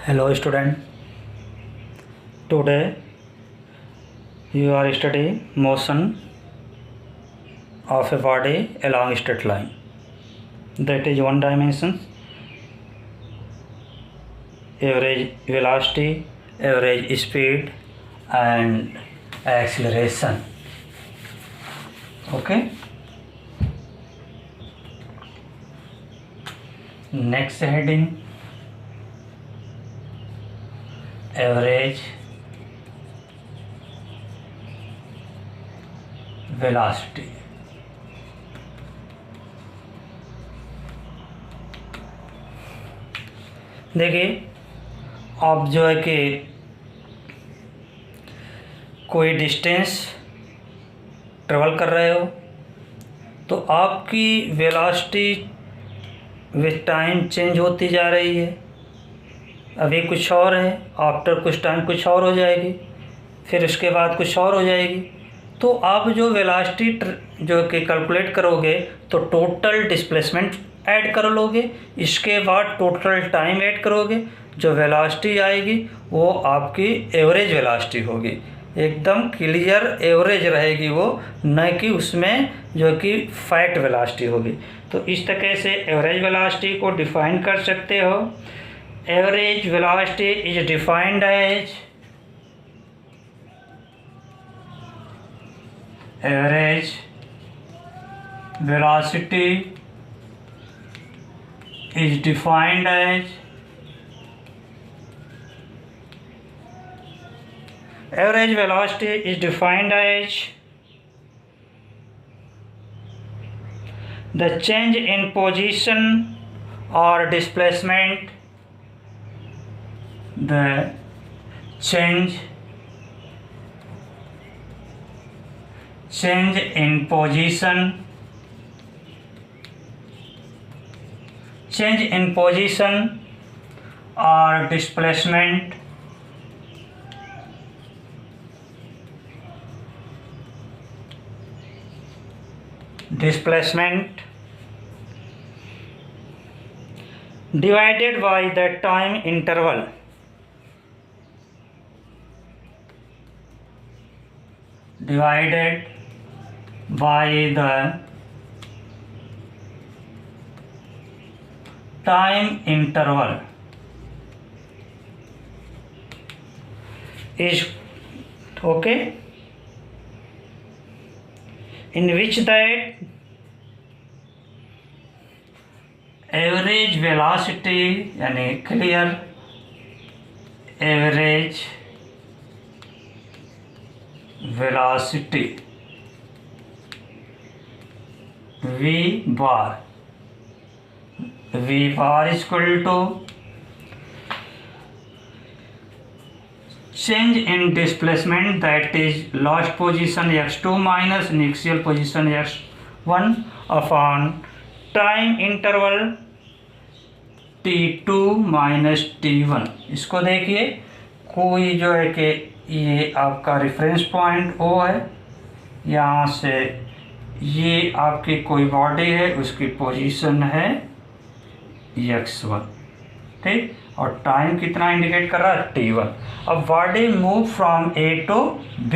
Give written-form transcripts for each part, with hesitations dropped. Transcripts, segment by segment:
Hello student, today you are studying motion of a body along straight line, that is one dimension, average velocity, average speed and acceleration. Okay, next heading, average velocity. देखिए, आप जो है कि कोई distance travel कर रहे हो तो आपकी वेलोसिटी विथ टाइम चेंज होती जा रही है। अभी कुछ और है, आफ्टर कुछ टाइम कुछ और हो जाएगी, फिर उसके बाद कुछ और हो जाएगी। तो आप जो वेलोसिटी जो कि कैलकुलेट करोगे तो टोटल डिस्प्लेसमेंट ऐड कर लोगे, इसके बाद टोटल टाइम ऐड करोगे, जो वेलोसिटी आएगी वो आपकी एवरेज वेलोसिटी होगी। एकदम क्लियर एवरेज रहेगी वो, न कि उसमें जो कि फैक्ट वेलोसिटी होगी। तो इस तरह से एवरेज वेलोसिटी को डिफाइन कर सकते हो। Average velocity is defined as average velocity is defined as average velocity is defined as the change in position or displacement, the change in position, change in position or displacement divided by the time interval divided by the time interval is okay, in which that average velocity यानी clear average velocity V bar is equal to change in displacement, that is last position x2 minus initial position x1 upon time interval t2 minus t1। इसको देखिए, कोई जो है कि ये आपका reference point O है, यहाँ से ये आपकी कोई बॉडी है, उसकी पोजीशन है x1, ठीक, और टाइम कितना इंडिकेट कर रहा है t1। अब body move from A to B,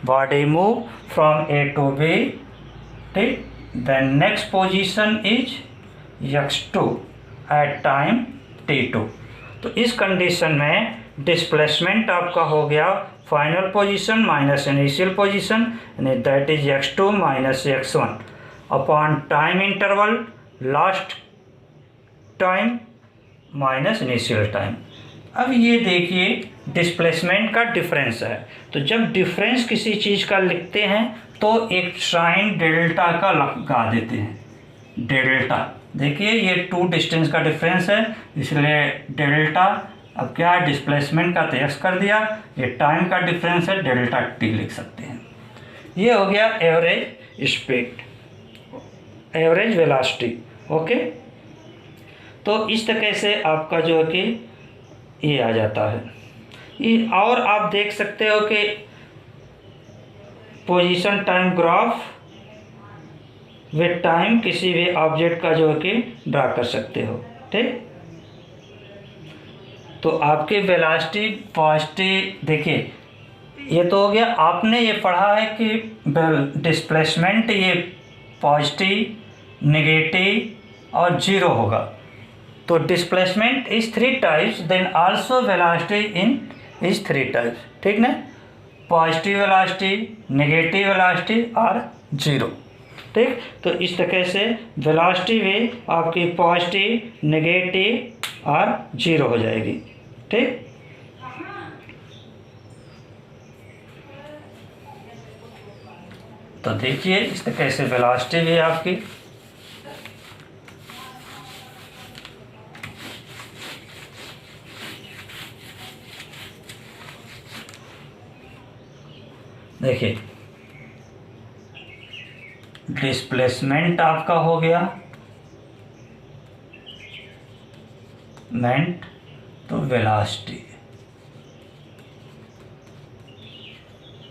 body move from A to B, ठीक। The next position is x2 at time t2। तो इस कंडीशन में डिस्प्लेसमेंट आपका हो गया final position minus initial position, यानी that is x2 minus x1 upon time interval last time minus initial time. अब ये देखिए डिस्प्लेसमेंट का डिफरेंस है, तो जब डिफरेंस किसी चीज़ का लिखते हैं तो एक साइन डेल्टा का लगा देते हैं। डेल्टा देखिए, ये टू डिस्टेंस का डिफरेंस है, इसलिए डेल्टा। अब क्या है, डिस्प्लेसमेंट का तो एक्स कर दिया, ये टाइम का डिफरेंस है, डेल्टा टी लिख सकते हैं। ये हो गया average speed, average velocity. Okay, तो इस तरह से आपका जो है कि ये आ जाता है। ये और आप देख सकते हो कि position time graph with time किसी भी ऑब्जेक्ट का जो है कि ड्रा कर सकते हो, ठीक। तो आपकी वेलोसिटी पॉजिटिव, देखिए ये तो हो गया, आपने ये पढ़ा है कि डिस्प्लेसमेंट ये पॉजिटिव, नेगेटिव और जीरो होगा। तो displacement is 3 types, then also velocity in is 3 types, ठीक ना, पॉजिटिव वेलोसिटी, नेगेटिव वेलोसिटी और जीरो, ठीक। तो इस तरह से वेलोसिटी भी आपकी पॉजिटिव, नेगेटिव और जीरो हो जाएगी, ठीक। तो देखिए इस तरह से वेलोसिटी भी आपकी देखिए, डिस्प्लेसमेंट आपका हो गया मेंट, तो वेलोसिटी,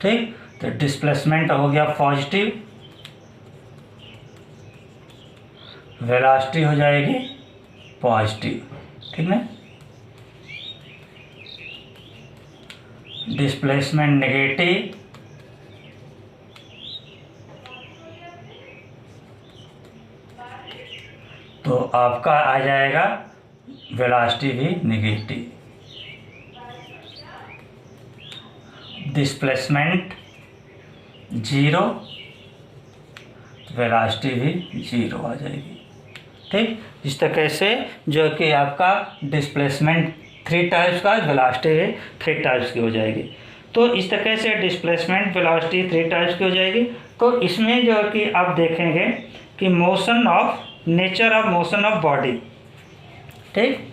ठीक। तो डिस्प्लेसमेंट हो गया पॉजिटिव, वेलोसिटी हो जाएगी पॉजिटिव, ठीक ना। डिस्प्लेसमेंट नेगेटिव, तो आपका आ जाएगा वेलोसिटी भी नेगेटिव। डिस्प्लेसमेंट जीरो, वेलोसिटी भी जीरो आ जाएगी, ठीक। इस तरह से जो कि आपका डिस्प्लेसमेंट 3 टाइप्स का, वेलोसिटी भी 3 टाइप्स की हो जाएगी। तो इस तरह से डिस्प्लेसमेंट वेलोसिटी 3 टाइप्स की हो जाएगी। तो इसमें जो कि आप देखेंगे कि motion of, nature of motion of body, ठीक।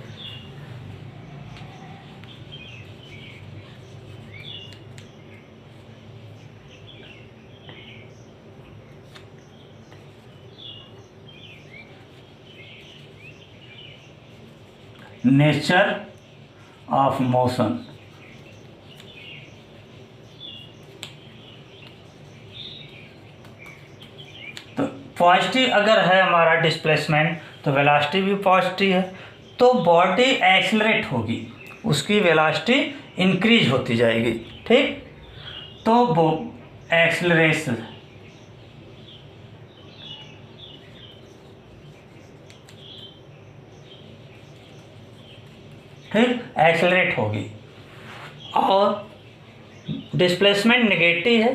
नेचर ऑफ मोशन, तो पॉजिटिव अगर है हमारा डिस्प्लेसमेंट, तो वेलोसिटी भी पॉजिटिव है, तो बॉडी एक्सेलरेट होगी, उसकी वेलोसिटी इंक्रीज होती जाएगी, ठीक। तो वो एक्सेलरेशन, ठीक, एक्सेलरेट होगी। और डिस्प्लेसमेंट नेगेटिव है,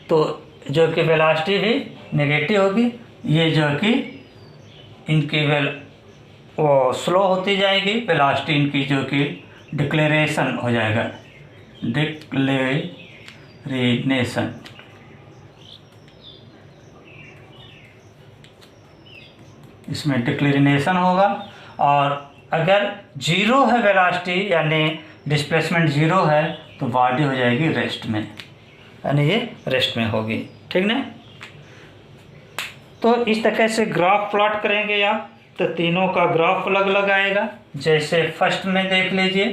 तो जो कि वेलोसिटी भी नेगेटिव होगी, ये जो कि इनकी वो स्लो होती जाएगी, वेलोसिटी इनकी जो कि डिक्लेरेशन हो जाएगा, डिक्लेरेशन, इसमें डिक्लेरेशन होगा। और अगर जीरो है वेलोसिटी, यानी डिस्प्लेसमेंट जीरो है, तो बॉडी हो जाएगी रेस्ट में, यानी ये रेस्ट में होगी, ठीक ना। तो इस तरह से ग्राफ प्लॉट करेंगे आप, तो तीनों का ग्राफ अलग अलग आएगा। जैसे फर्स्ट में देख लीजिए,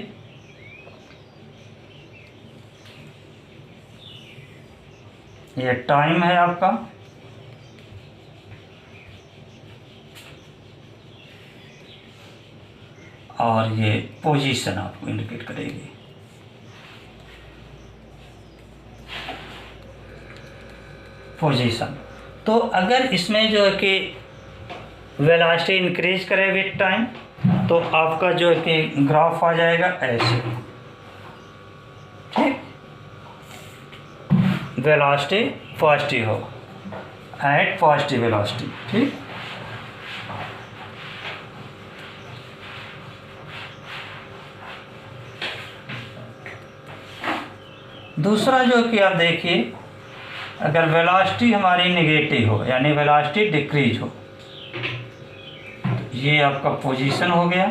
ये टाइम है आपका, और ये पोजीशन आपको इंडिकेट करेगी। पोजीशन, तो अगर इसमें जो है कि वेलोसिटी इंक्रीज करे विद टाइम, तो आपका जो है कि ग्राफ आ जाएगा ऐसे, ठीक। वेलोसिटी पॉजिटिव हो एट पॉजिटिव वेलोसिटी, ठीक। दूसरा जो कि आप देखिए, अगर वेलोसिटी हमारी नेगेटिव हो, यानी वेलोसिटी डिक्रीज हो, तो ये आपका पोजीशन हो गया।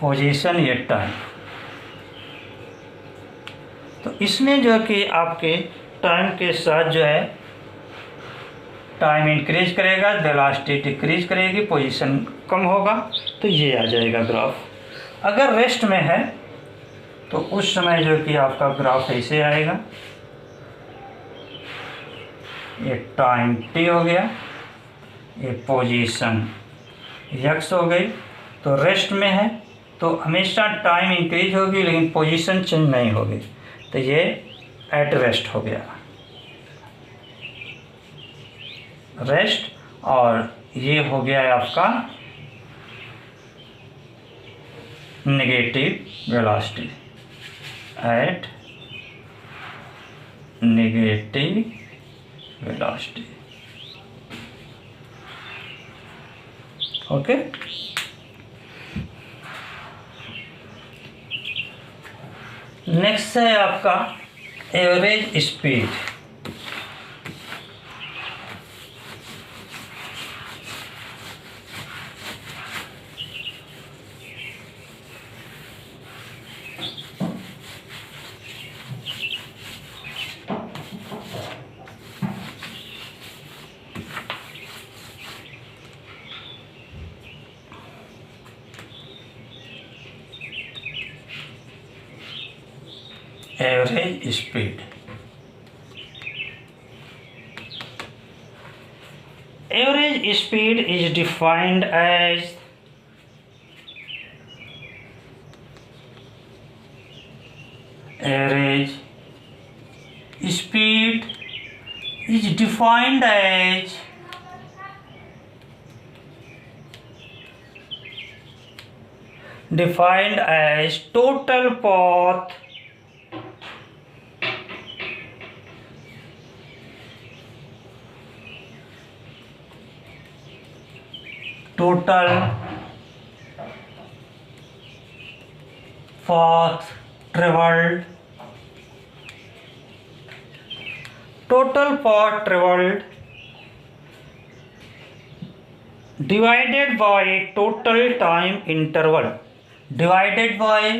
पोजीशन, ये टाइम। तो इसमें जो कि आपके टाइम के साथ जो है, टाइम इंक्रीज करेगा, वेलोसिटी डिक्रीज करेगी, पोजीशन कम होगा, तो ये आ जाएगा ग्राफ। अगर रेस्ट में है तो उस समय जो कि आपका ग्राफ ऐसे आएगा, ये टाइम t हो गया, ये पोजीशन x हो गई। तो रेस्ट में है तो हमेशा टाइम इंक्रीज होगी लेकिन पोजीशन चेंज नहीं होगी, तो ये एट रेस्ट हो गया, रेस्ट। और ये हो गया है आपका negative velocity, at negative velocity. Okay, next है आपका average speed. Average speed, average speed is defined as average speed is defined as total path traveled divided by total time interval, divided by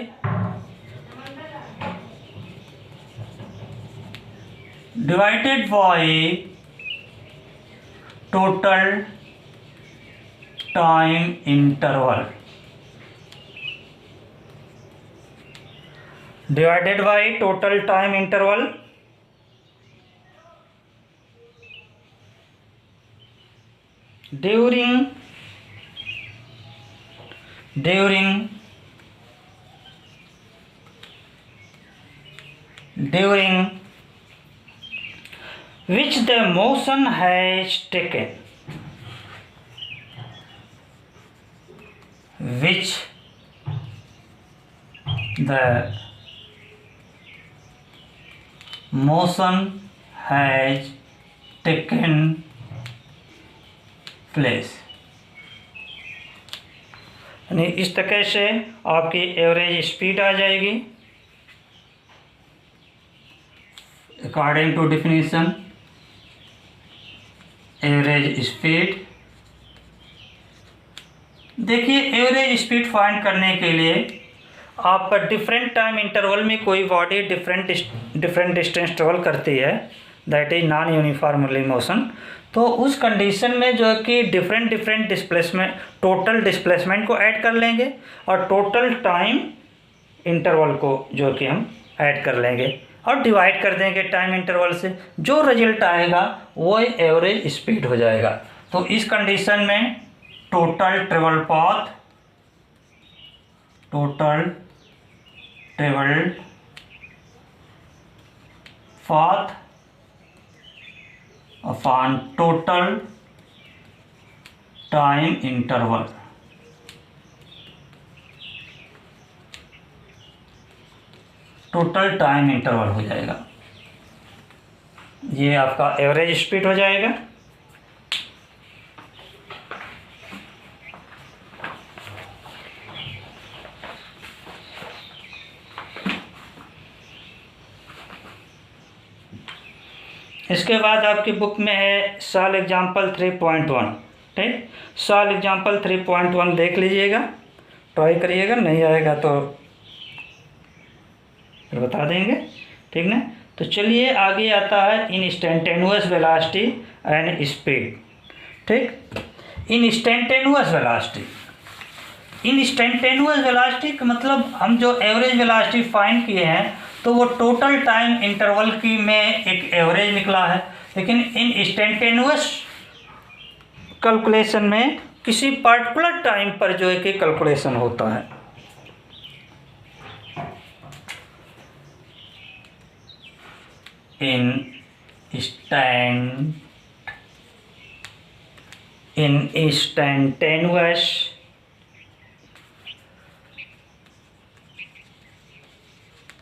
total time interval, divided by total time interval during which the motion has taken, which the motion has taken place। यानी इस तरह से आपकी average speed आ जाएगी according to definition. Average speed, देखिए average speed find करने के लिए आपका डिफरेंट टाइम इंटरवल में कोई बॉडी डिफरेंट डिस्टेंस ट्रेवल करती है, that is non uniformly motion. तो उस कंडीशन में जो है कि डिफरेंट डिस्प्लेसमेंट, टोटल डिस्प्लेसमेंट को ऐड कर लेंगे और टोटल टाइम इंटरवल को जो कि हम ऐड कर लेंगे और डिवाइड कर देंगे टाइम इंटरवल से। जो रिजल्ट आएगा वो एवरेज स्पीड हो जाएगा। तो इस कंडीशन में total travel path, total travelled path upon total time interval, total time interval हो जाएगा। ये आपका एवरेज स्पीड हो जाएगा। इसके बाद आपकी बुक में है सॉल्व एग्जाम्पल 3.1। ठीक, सॉल्व एग्जाम्पल 3.1 देख लीजिएगा, ट्राई करिएगा, नहीं आएगा तो फिर बता देंगे। ठीक ना, तो चलिए आगे आता है इंस्टेंटेनियस वेलोसिटी एंड स्पीड। ठीक, इंस्टेंटेनियस वेलोसिटी, इंस्टेंटेनियस वेलोसिटी का मतलब हम जो एवरेज वेलोसिटी फाइंड किए हैं तो वो टोटल टाइम इंटरवल की में एक एवरेज निकला है। लेकिन इन इंस्टेंटेनियस कैलकुलेशन में किसी पर्टिकुलर टाइम पर जो है कि कैलकुलेशन होता है।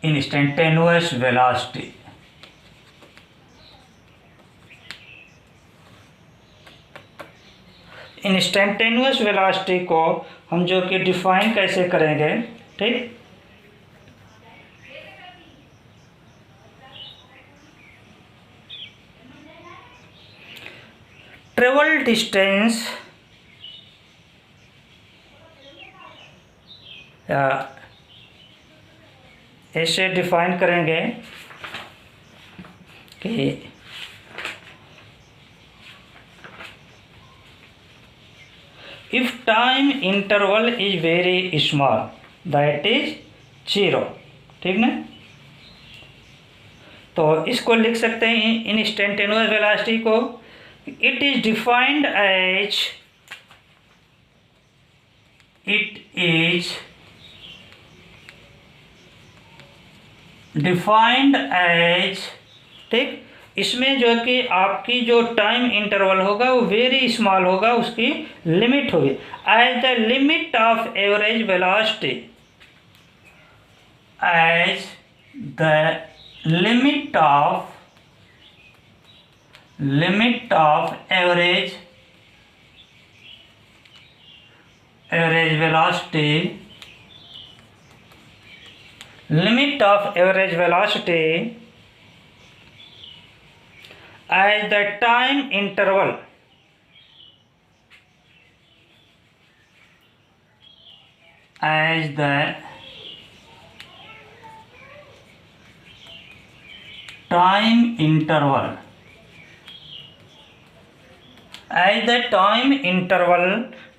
इंस्टेंटेनियस वेलोसिटी, इंस्टेंटेनियस वेलोसिटी को हम जो कि डिफाइन कैसे करेंगे, ठीक। ट्रेवल डिस्टेंस ऐसे डिफाइन करेंगे कि if time interval is very small that is 0, ठीक ना। तो इसको लिख सकते हैं इंस्टेंटेनियस वेलोसिटी को, इट इज डिफाइंड एज, ठीक। इसमें जो कि आपकी जो टाइम इंटरवल होगा वो वेरी स्मॉल होगा, उसकी लिमिट होगी as the limit of average velocity, as the limit of average velocity, limit of average velocity as the time interval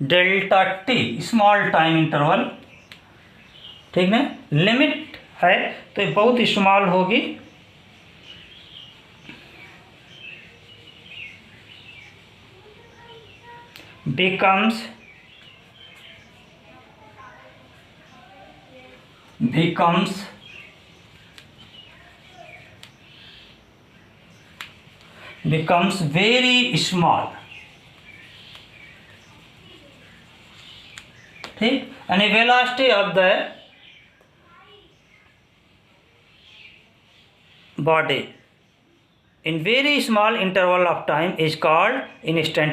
delta T, small time interval, ठीक है। लिमिट है तो ये बहुत स्मॉल होगी, becomes very small, ठीक। and the velocity of the body in very small interval of time is called instant